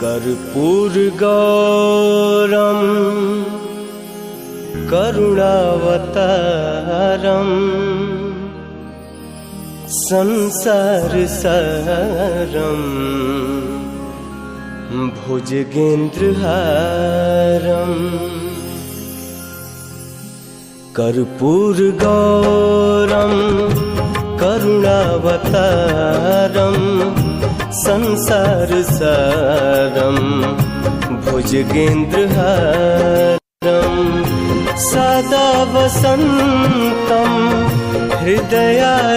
कर्पूरगौरं करुणावतारं संसारसारं भुजगेन्द्रहारं कर्पूरगौरं करुणावतारं संसारसारं भुजगेन्द्रहारं सदा वसन्तं हृदयारविन्दे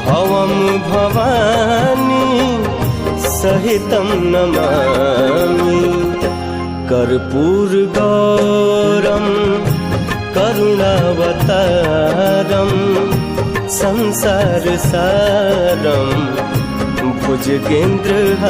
भवं भवानी सहितं नमामि। कर्पूरगौरं करुणावतारं संसारसारं भुजगेन्द्रहारं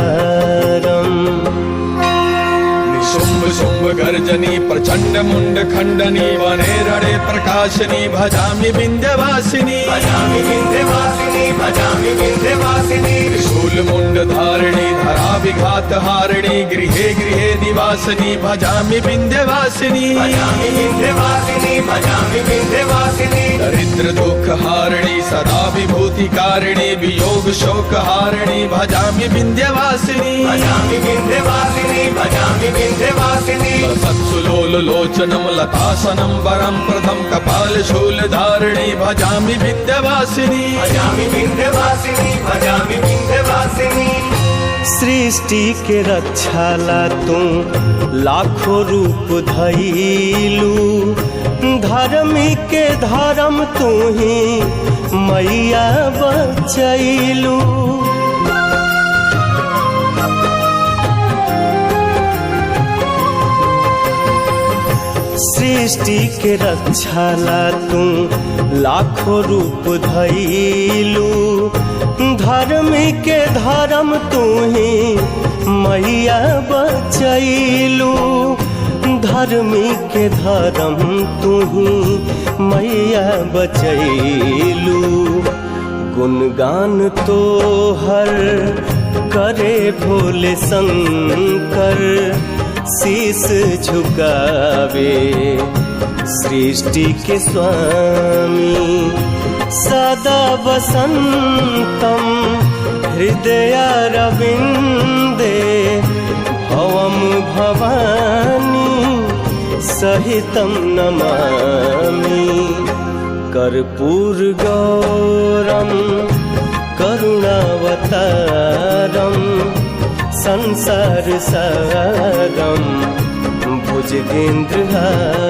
शुंभ शुंभ गर्जनी प्रचंड मुंड खंडनी वने रणे प्रकाशनी भजामि विंध्यवासिनी भजामि विंध्यवासिनी भजामि विंध्यवासिनी त्रिशूल मुंड धारिणी धरा विघात हारिणी गृहे गृहे निवासिनी भजामि विंध्यवासिनी भजामि विंध्यवासिनी भजामि विंध्यवासिनी दरिद्र दुख हारिणी सदा विभूति कारिणी वियोग शोक हारिणी भजामि विंध्यवासिनी भजामि विंध्यवासिनी भजामि विंध्यवासिनी सत्सुलोल लोचनम लतासनम वरम प्रथम कपाल शूल धारिणी भजामि विंध्यवासिनी भजामि विंध्यवासिनी भजामि विंध्यवासिनी। सृष्टि के रक्षाला तू लाखों रूप धइलू धर्मी के धर्म तू ही मैया बचैलू। सृष्टि के रक्षाला तू लाखों रूप धइलू धर्मी के धर्म तू ही मैया बचैलू। धर्मी के धर्म तू ही मैया बचैलू। गुणगान तो हर करे भोले शंकर शीस झुकावे सृष्टि के स्वामी सदा वसन्तं हृदयारविन्दे भवं भवानी सहितं नमामि। कर्पूरगौरं करुणावतारं संसारसारं भुजगेन्द्रहारं